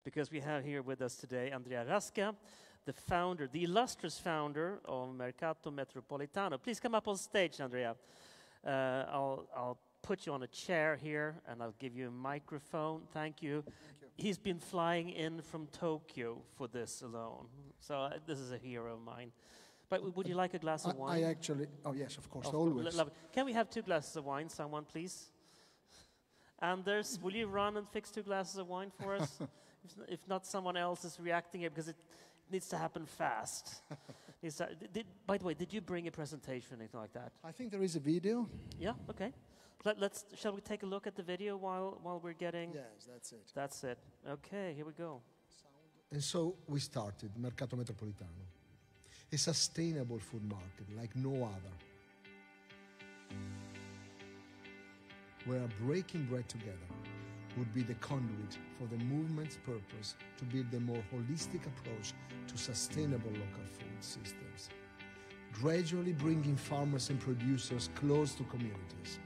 because we have here with us today Andrea Rasca, the founder, the illustrious founder of Mercato Metropolitano. Please come up on stage, Andrea. I'll put you on a chair here and I'll give you a microphone. Thank you. Thank you. He's been flying in from Tokyo for this alone. So this is a hero of mine. But would you like a glass of wine? I actually, oh yes, of course, always. Can we have 2 glasses of wine, someone, please? Anders, will you run and fix 2 glasses of wine for us? If not, someone else is reacting it because it needs to happen fast. By the way, did you bring a presentation or anything like that? I think there is a video. Yeah, okay. Shall we take a look at the video while we're getting... Yes, that's it. That's it. Okay, here we go. And so we started Mercato Metropolitano, a sustainable food market like no other, where breaking bread together would be the conduit for the movement's purpose to build a more holistic approach to sustainable local food systems, gradually bringing farmers and producers close to communities,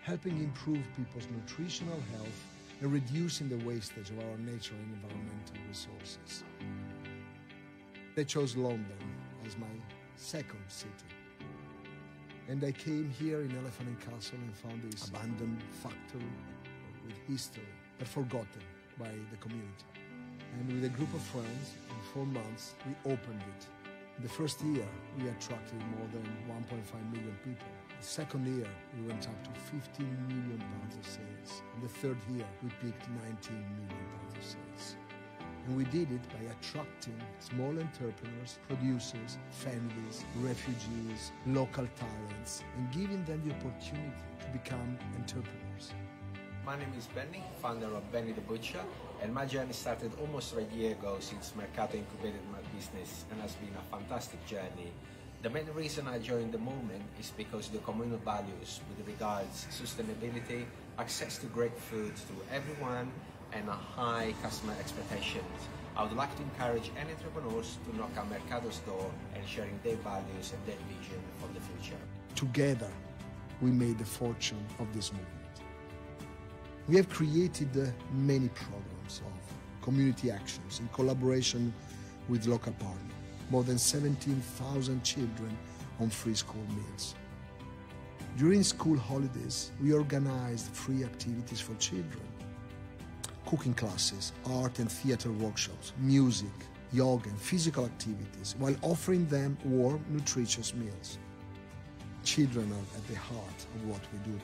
helping improve people's nutritional health and reducing the wastage of our natural and environmental resources. I chose London as my second city. And I came here in Elephant and Castle and found this abandoned factory with history, but forgotten by the community. And with a group of friends, in 4 months, we opened it. In the first year, we attracted more than 1.5 million people. The second year, we went up to 15 million pounds of sales. In the third year, we peaked 19 million pounds of sales. And we did it by attracting small entrepreneurs, producers, families, refugees, local talents, and giving them the opportunity to become entrepreneurs. My name is Benny, founder of Benny the Butcher, and my journey started almost a year ago since Mercato incubated my business, and has been a fantastic journey. The main reason I joined the movement is because of the communal values with regards to sustainability, access to great food to everyone, and a high customer expectations. I would like to encourage any entrepreneurs to knock on Mercato's door and sharing their values and their vision for the future. Together, we made the fortune of this movement. We have created many programs of community actions in collaboration with local partners. More than 17,000 children on free school meals. During school holidays, we organized free activities for children. Cooking classes, art and theater workshops, music, yoga and physical activities, while offering them warm, nutritious meals. Children are at the heart of what we do.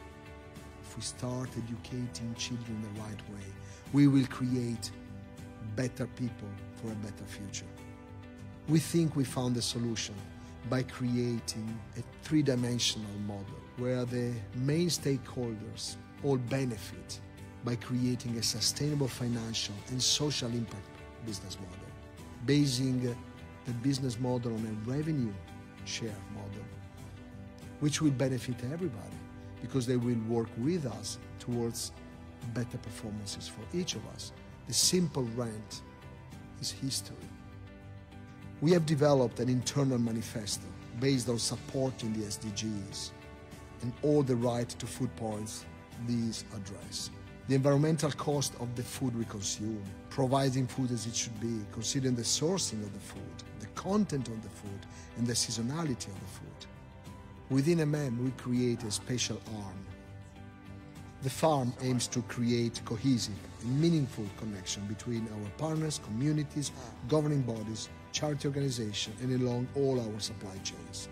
If we start educating children the right way, we will create better people for a better future. We think we found a solution by creating a 3-dimensional model where the main stakeholders all benefit by creating a sustainable financial and social impact business model, basing the business model on a revenue share model, which will benefit everybody because they will work with us towards better performances for each of us. The simple rent is history. We have developed an internal manifesto based on supporting the SDGs and all the right to food points these address. The environmental cost of the food we consume, providing food as it should be, considering the sourcing of the food, the content of the food, and the seasonality of the food. Within we create a special arm. The farm aims to create cohesive and meaningful connection between our partners, communities, governing bodies, charity organizations, and along all our supply chains.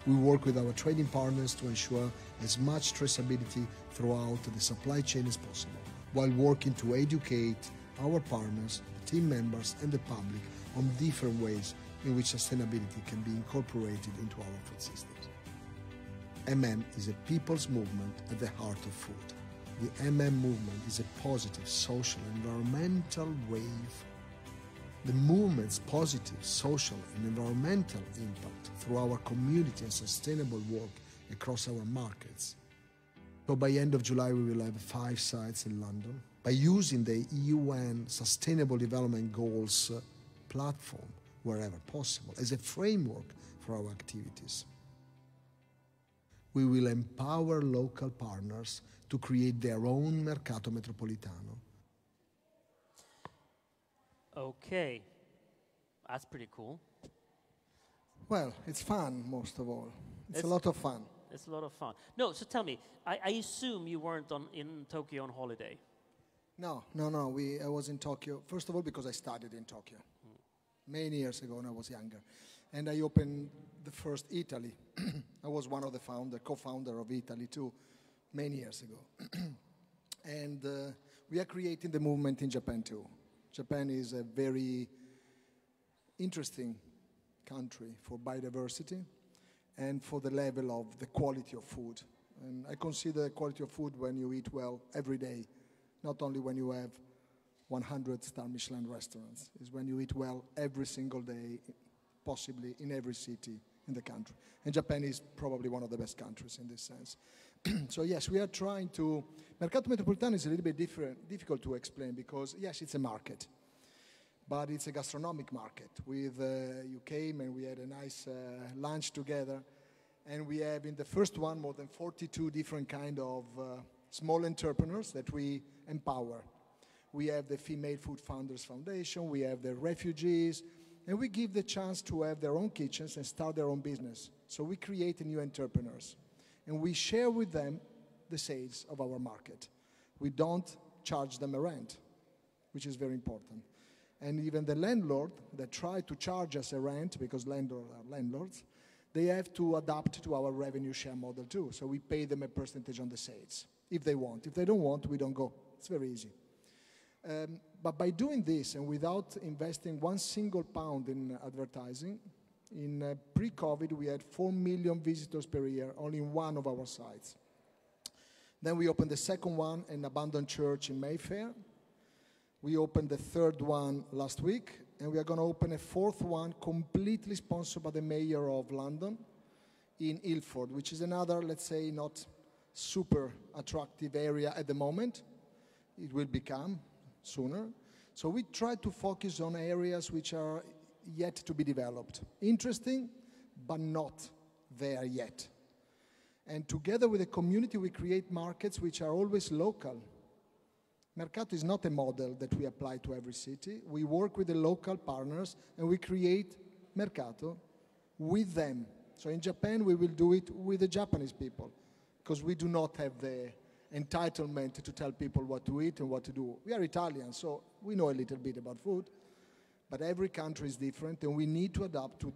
We work with our trading partners to ensure as much traceability throughout the supply chain as possible, while working to educate our partners, the team members, and the public on different ways in which sustainability can be incorporated into our food systems. is a people's movement at the heart of food. The movement is a positive social and environmental wave. The movement's positive social and environmental impact through our community and sustainable work across our markets. So by end of July we will have 5 sites in London. By using the UN Sustainable Development Goals platform wherever possible as a framework for our activities. We will empower local partners to create their own Mercato Metropolitano. Okay, that's pretty cool. Well, it's fun, most of all. It's a It's- lot of fun. It's a lot of fun. No, so tell me, I assume you weren't in Tokyo on holiday. No. I was in Tokyo, first of all, because I studied in Tokyo many years ago when I was younger. And I opened the first Italy. I was one of the co-founder of Italy too, many years ago. And we are creating the movement in Japan too. Japan is a very interesting country for biodiversity and for the level of the quality of food. And I consider the quality of food when you eat well every day, not only when you have 100-star Michelin restaurants. It's when you eat well every single day, possibly in every city in the country. And Japan is probably one of the best countries in this sense. So yes, we are trying to... Mercato Metropolitan is a little bit difficult to explain because, yes, it's a market, but it's a gastronomic market. You came and we had a nice lunch together, and we have in the first one more than 42 different kind of small entrepreneurs that we empower. We have the Female Food Founders Foundation, we have the refugees, and we give the chance to have their own kitchens and start their own business. So we create new entrepreneurs, and we share with them the sales of our market. We don't charge them a rent, which is very important. And even the landlord that try to charge us a rent, because landlords are landlords, they have to adapt to our revenue share model too. So we pay them a percentage on the sales, if they want. If they don't want, we don't go. It's very easy. But by doing this, and without investing one single pound in advertising, in pre-COVID we had 4 million visitors per year, only in one of our sites. Then we opened the second one, an abandoned church in Mayfair. We opened the third one last week, and we are going to open a fourth one completely sponsored by the mayor of London in Ilford, which is another, let's say, not super attractive area at the moment. It will become sooner. So we try to focus on areas which are yet to be developed. Interesting, but not there yet. And together with the community, we create markets which are always local. Mercato is not a model that we apply to every city. We work with the local partners and we create Mercato with them. So in Japan, we will do it with the Japanese people because we do not have the entitlement to tell people what to eat and what to do. We are Italians, so we know a little bit about food, but every country is different and we need to adapt to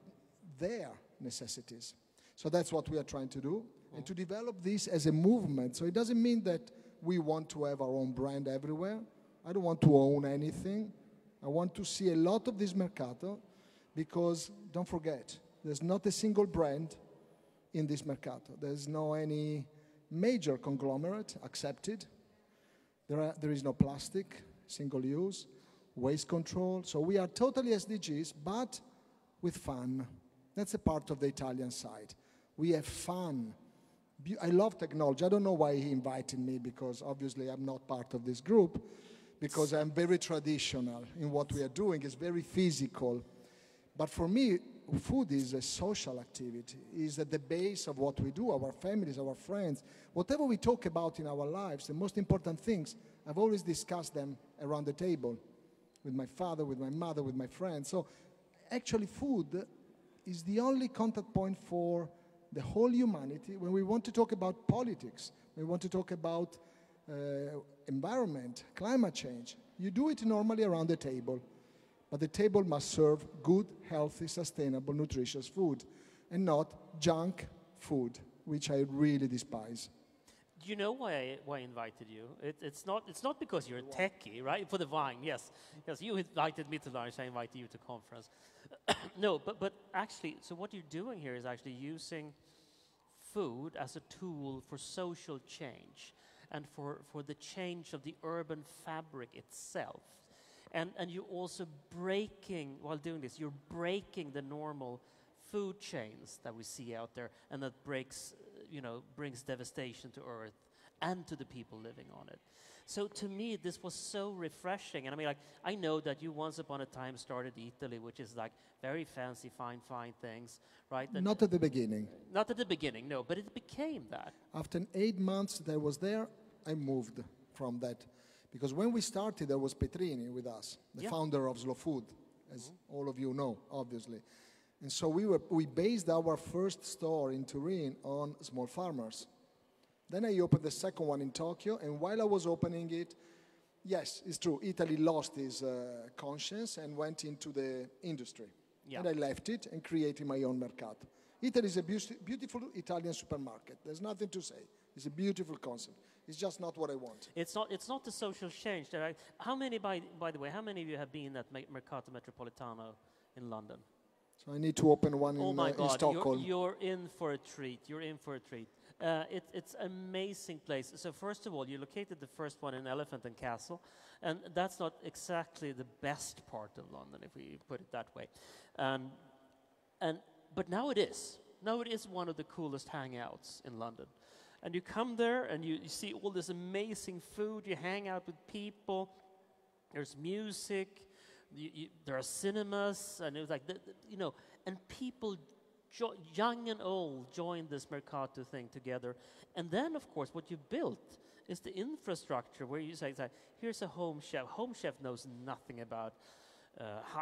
their necessities. So that's what we are trying to do, and to develop this as a movement. So it doesn't mean that we want to have our own brand everywhere. I don't want to own anything. I want to see a lot of this Mercato because, don't forget, there's not a single brand in this Mercato. There's no any major conglomerate accepted. There is no plastic, single use, waste control. So we are totally SDGs, but with fun. That's a part of the Italian side. We have fun. I love technology. I don't know why he invited me, because obviously I'm not part of this group, because I'm very traditional in what we are doing. It's very physical. But for me, food is a social activity, is at the base of what we do, our families, our friends. Whatever we talk about in our lives, the most important things, I've always discussed them around the table with my father, with my mother, with my friends. So actually food is the only contact point for the whole humanity when we want to talk about politics, when we want to talk about environment, climate change. You do it normally around the table. But the table must serve good, healthy, sustainable, nutritious food, and not junk food, which I really despise. Do you know why I invited you? It's not because you're a techie, right? For the wine, yes. Because you invited me to lunch, I invited you to conference. No, but actually, so what you're doing here is actually using food as a tool for social change and for the change of the urban fabric itself. And you're also breaking, while doing this, you're breaking the normal food chains that we see out there, and that brings devastation to Earth and to the people living on it. So to me, this was so refreshing. And I mean, like, I know that you once upon a time started Italy, which is like very fancy, fine things, right? And not at the beginning. Not at the beginning, no, but it became that. After 8 months that I was there, I moved from that. Because when we started, there was Petrini with us, the Yeah. founder of Slow Food, as all of you know, obviously. And so we based our first store in Turin on small farmers. Then I opened the second one in Tokyo, and while I was opening it, yes, it's true, Italy lost its conscience and went into the industry. Yeah. And I left it and created my own Mercato. Italy is a beautiful Italian supermarket. There's nothing to say. It's a beautiful concept. It's just not what I want. It's not the social change. How many, by the way, how many of you have been at Mercato Metropolitano in London? So I need to open one Oh my in God, Stockholm. you're in for a treat. You're in for a treat. It's an amazing place. So first of all, you located the first one in Elephant and Castle, and that's not exactly the best part of London, if we put it that way. But now it is. Now it is one of the coolest hangouts in London. And you come there and you see all this amazing food. You hang out with people. There's music. There are cinemas, and it was like and people, young and old, join this Mercato thing together. And then, of course, what you built is the infrastructure where you say, here's a home chef. Home chef knows nothing about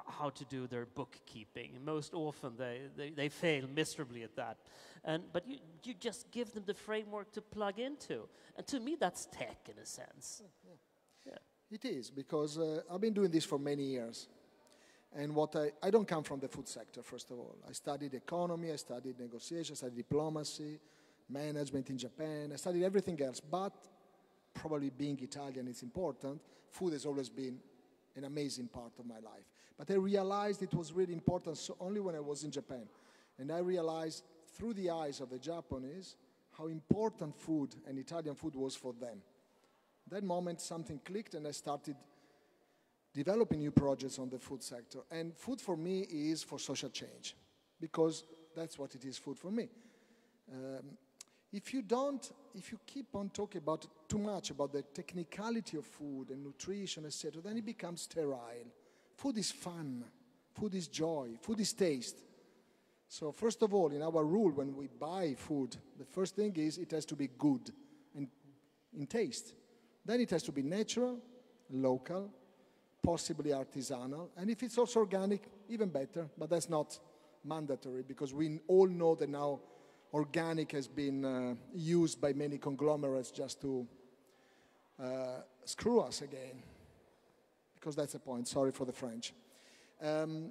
how to do their bookkeeping. Most often they fail miserably at that. But you just give them the framework to plug into. And to me, that's tech in a sense. Yeah. It is, because I've been doing this for many years. And I don't come from the food sector, first of all. I studied economy, I studied negotiation, I studied diplomacy, management in Japan. I studied everything else, but probably being Italian is important. Food has always been an amazing part of my life. But I realized it was really important only when I was in Japan. And I realized through the eyes of the Japanese how important food and Italian food was for them. That moment something clicked and I started developing new projects on the food sector. And food for me is for social change, because that's what it is, food for me. If you keep on talking too much about the technicality of food and nutrition, etc., then it becomes sterile. Food is fun, food is joy, food is taste. So first of all, in our rule, when we buy food, the first thing is it has to be good and in taste. Then it has to be natural, local, possibly artisanal, and if it's also organic, even better, but that's not mandatory, because we all know that now organic has been used by many conglomerates just to screw us again, because that's the point. Sorry for the French.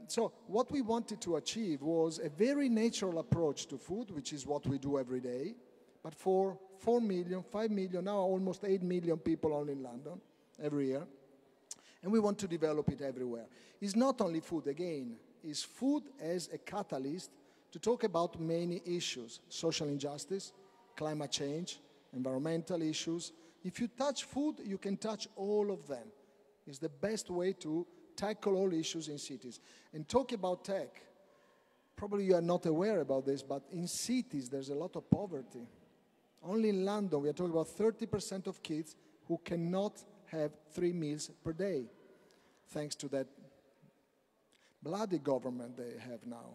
So what we wanted to achieve was a very natural approach to food, which is what we do every day, but for 4 million, 5 million, now almost 8 million people only in London every year. And we want to develop it everywhere. It's not only food, again. It's food as a catalyst to talk about many issues: social injustice, climate change, environmental issues. If you touch food, you can touch all of them. It's the best way to tackle all issues in cities. And talk about tech, probably you are not aware about this, but in cities there's a lot of poverty. Only in London we are talking about 30% of kids who cannot have 3 meals per day, thanks to that bloody government they have now.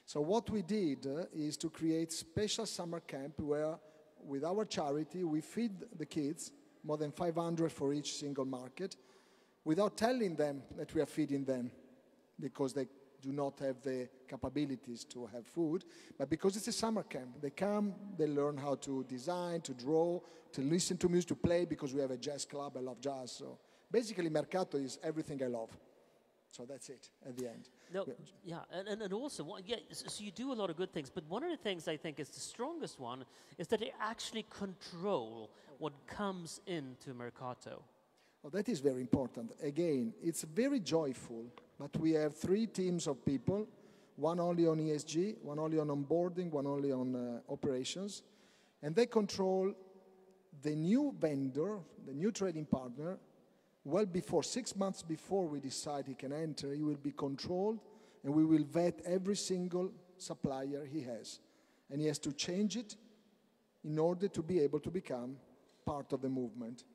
So what we did is to create special summer camp where, with our charity, we feed the kids, more than 500 for each single market, without telling them that we are feeding them, because they do not have the capabilities to have food, but because it's a summer camp. They come, they learn how to design, to draw, to listen to music, to play, because we have a jazz club. I love jazz. So basically Mercato is everything I love. So that's it at the end. No, yeah, and also, so you do a lot of good things, but one of the things I think is the strongest one is that they actually control what comes into Mercato. Well, that is very important. Again, it's very joyful, but we have 3 teams of people, one only on ESG, one only on onboarding, one only on operations, and they control the new vendor, the new trading partner. Well before, 6 months before we decide he can enter, he will be controlled, and we will vet every single supplier he has. And he has to change it in order to be able to become part of the movement.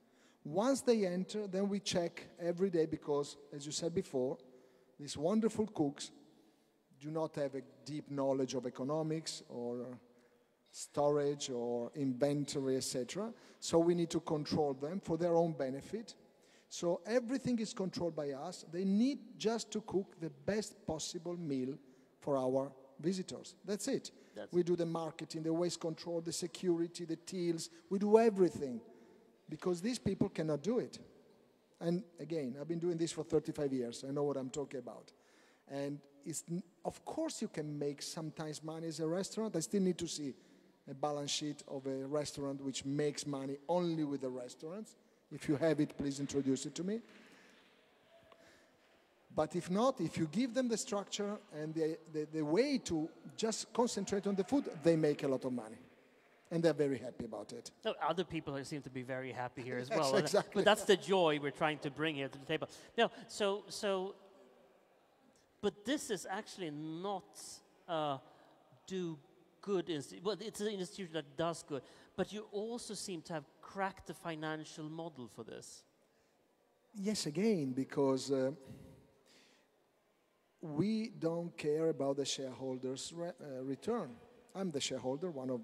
Once they enter, then we check every day, because, as you said before, these wonderful cooks do not have a deep knowledge of economics or storage or inventory, etc. So we need to control them for their own benefit. So everything is controlled by us. They need just to cook the best possible meal for our visitors. That's it. We do the marketing, the waste control, the security, the tills. We do everything because these people cannot do it. And again, I've been doing this for 35 years. I know what I'm talking about. And of course you can make sometimes money as a restaurant. I still need to see a balance sheet of a restaurant which makes money only with the restaurants. If you have it, please introduce it to me. But if not, if you give them the structure and the way to just concentrate on the food, they make a lot of money. And they're very happy about it. No, other people seem to be very happy here as well. Yes, exactly. But that's the joy we're trying to bring here to the table. No, but this is actually not do good. Well, it's an institution that does good. But you also seem to have cracked the financial model for this. Yes, again, because we don't care about the shareholders' return. I'm the shareholder, one of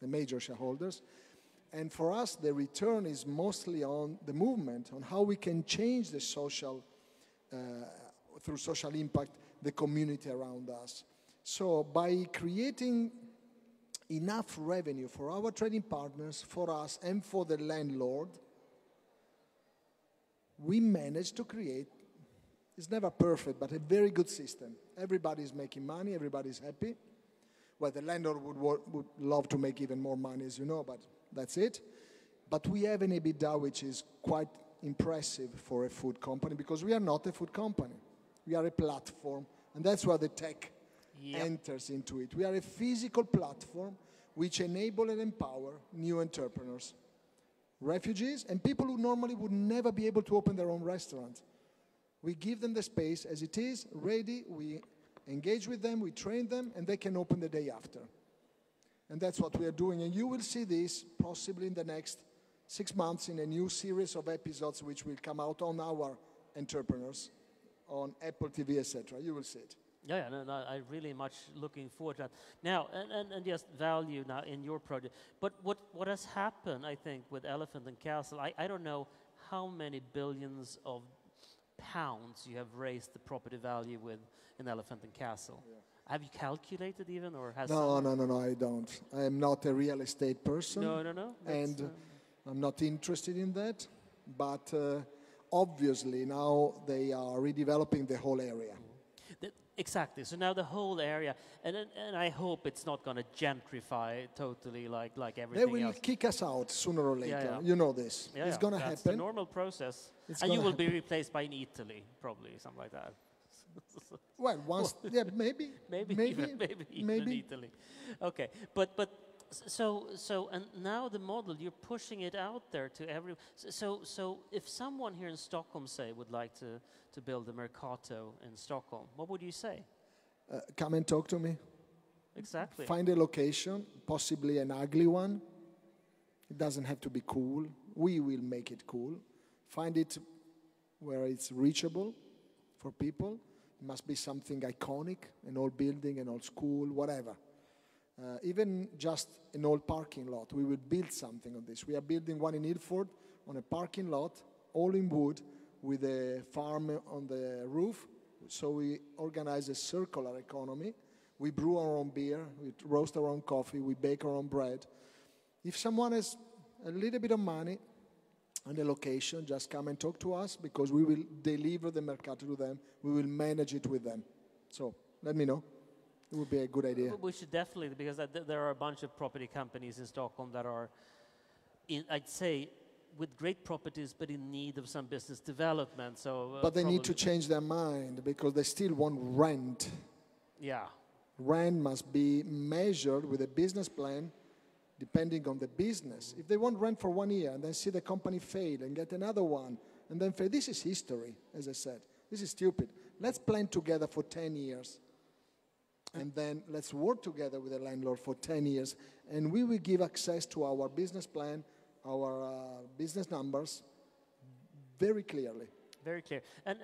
the major shareholders. And for us, the return is mostly on the movement, on how we can change the social, through social impact, the community around us. So by creating enough revenue for our trading partners, for us, and for the landlord, we managed to create, it's never perfect, but a very good system. Everybody's making money, everybody's happy. Well, the landlord would love to make even more money, as you know, but that's it. But we have an EBITDA which is quite impressive for a food company, because we are not a food company. We are a platform, and that's where the tech enters into it. We are a physical platform which enable and empower new entrepreneurs, refugees, and people who normally would never be able to open their own restaurant. We give them the space as it is, ready, we engage with them, we train them, and they can open the day after. And that's what we are doing. And you will see this possibly in the next 6 months in a new series of episodes which will come out on our entrepreneurs, on Apple TV, etc. You will see it. Yeah, no, I really much looking forward to that. Now, and just value now in your project. But what has happened, I think, with Elephant and Castle, I don't know how many billions of pounds you have raised the property value with in Elephant and Castle. Yeah. Have you calculated even, or has No, I don't. I am not a real estate person. No. And I'm not interested in that. But obviously now they are redeveloping the whole area. Exactly. So now the whole area, and I hope it's not going to gentrify totally like everything else. They will kick us out sooner or later. Yeah. You know this. It's going to happen. That's the normal process. And you will be replaced by in Italy, probably, something like that. Well, once, maybe even in Italy. Okay, but so and now the model, you're pushing it out there to everyone. So if someone here in Stockholm, say, would like to build a Mercato in Stockholm, what would you say? Come and talk to me. Exactly. Find a location, possibly an ugly one. It doesn't have to be cool. We will make it cool. Find it where it's reachable for people. It must be something iconic, an old building, an old school, whatever. Even just an old parking lot. We will build something on this. We are building one in Ilford on a parking lot, all in wood, with a farm on the roof. So we organize a circular economy. We brew our own beer, we roast our own coffee, we bake our own bread. If someone has a little bit of money and a location, just come and talk to us, because we will deliver the Mercato to them. We will manage it with them. So let me know. It would be a good idea. We should definitely, because there are a bunch of property companies in Stockholm that are, I'd say, with great properties, but in need of some business development. So, but they need to change their mind, because they still want rent. Yeah. Rent must be measured with a business plan, depending on the business. If they want rent for 1 year and then see the company fail and get another one and then fail, this is history, as I said. This is stupid. Let's plan together for 10 years. And then let's work together with the landlord for 10 years. And we will give access to our business plan, our business numbers, very clearly. Very clear. And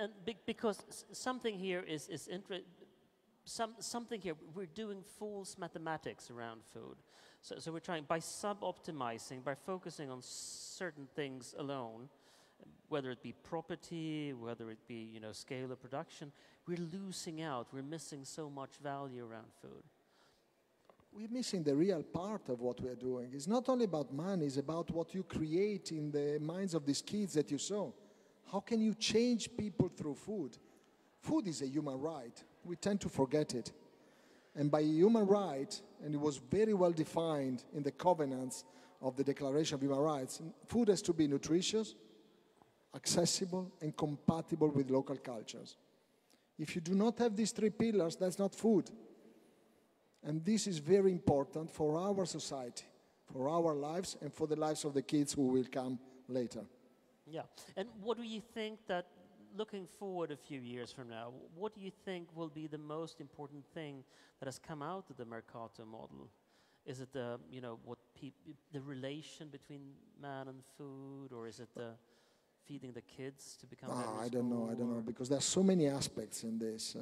because something here is something here, we're doing false mathematics around food. So we're trying, by sub-optimizing, by focusing on certain things alone, whether it be property, whether it be, you know, scale of production, we're losing out. We're missing so much value around food. We're missing the real part of what we're doing. It's not only about money, it's about what you create in the minds of these kids that you saw. How can you change people through food? Food is a human right. We tend to forget it. And by human right, and it was very well defined in the covenants of the Declaration of Human Rights, food has to be nutritious, accessible, and compatible with local cultures. If you do not have these three pillars, that's not food. And this is very important for our society, for our lives, and for the lives of the kids who will come later. Yeah. And what do you think that, looking forward a few years from now, what do you think will be the most important thing that has come out of the Mercato model? Is it the, you know, the relation between man and food, or is it the feeding the kids to become better? I don't know, because there's so many aspects in this.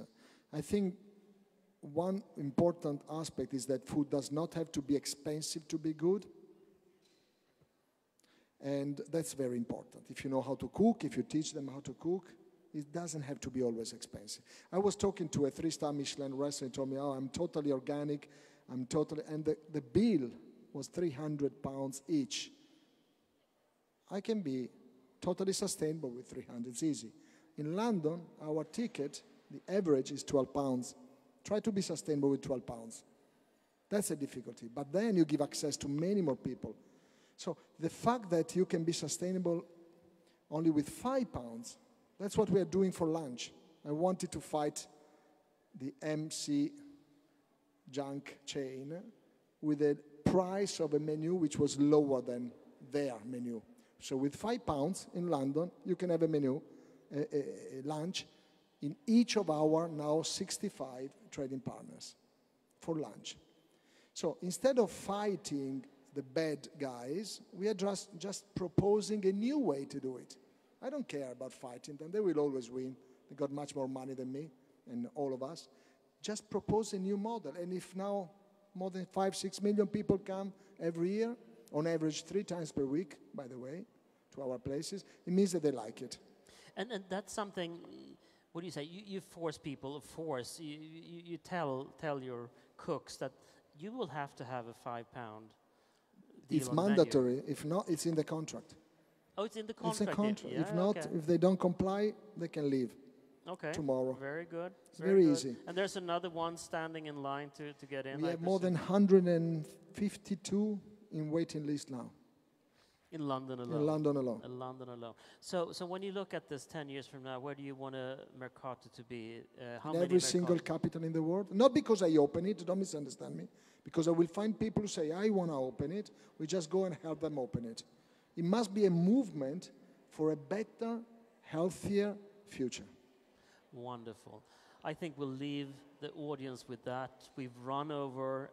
I think one important aspect is that food does not have to be expensive to be good. And that's very important. If you know how to cook, if you teach them how to cook, it doesn't have to be always expensive. I was talking to a 3-star Michelin restaurant, told me, oh, I'm totally organic, and the bill was £300 each. I can be totally sustainable with 300, it's easy. In London, our ticket, the average is £12. Try to be sustainable with £12. That's a difficulty. But then you give access to many more people. So the fact that you can be sustainable only with £5, that's what we are doing for lunch. I wanted to fight the MC junk chain with a price of a menu which was lower than their menu. So with £5 in London, you can have a menu, a lunch, in each of our now 65 trading partners for lunch. So instead of fighting the bad guys, we are just proposing a new way to do it. I don't care about fighting them. They will always win. They got much more money than me and all of us. Just propose a new model. And if now more than 5-6 million people come every year, on average 3 times per week, by the way, to our places, it means that they like it. And that's something, what do you say? You force people, of course. You tell your cooks that you will have to have a £5 deal. It's mandatory. If not, it's in the contract. Oh, it's in the contract. It's a contract. Yeah, if not, okay. If they don't comply, they can leave. Okay. Tomorrow. Very good. It's very good. easy. And there's another one standing in line to get in. We have more than 152 in waiting list now. In London alone. In London alone. In London alone. So when you look at this 10 years from now, where do you want Mercato to be? In every single capital in the world. Not because I open it, don't misunderstand me. Because I will find people who say, I want to open it. We just go and help them open it. It must be a movement for a better, healthier future. Wonderful. I think we'll leave the audience with that. We've run over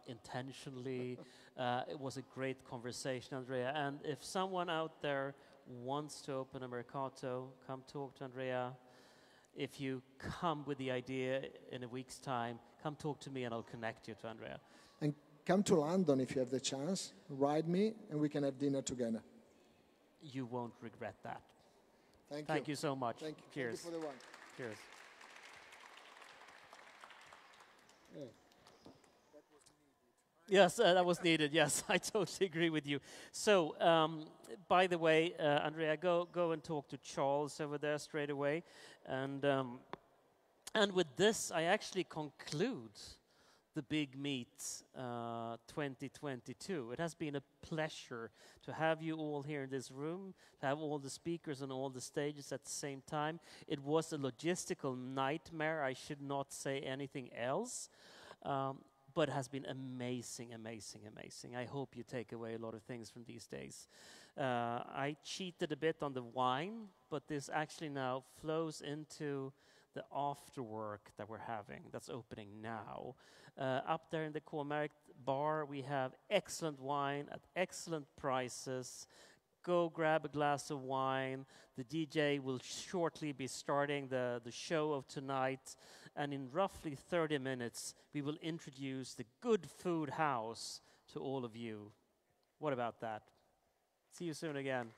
intentionally. It was a great conversation, Andrea. And if someone out there wants to open a Mercato, come talk to Andrea. If you come with the idea in a week's time, come talk to me and I'll connect you to Andrea. And come to London if you have the chance. Ride me and we can have dinner together. You won't regret that. Thank you so much. Thank you. Cheers. Thank you for the wine. Cheers. Yes, that was needed. Yes, I totally agree with you. So, by the way, Andrea, go and talk to Charles over there straight away. And with this, I actually conclude the Big Meet 2022. It has been a pleasure to have you all here in this room, to have all the speakers on all the stages at the same time. It was a logistical nightmare. I should not say anything else. But it has been amazing, amazing, amazing. I hope you take away a lot of things from these days. I cheated a bit on the wine, but this actually now flows into the afterwork that we're having, that's opening now. Up there in the K-Markt bar, we have excellent wine at excellent prices. Go grab a glass of wine. The DJ will shortly be starting the show of tonight. And in roughly 30 minutes, we will introduce the Good Food House to all of you. What about that? See you soon again.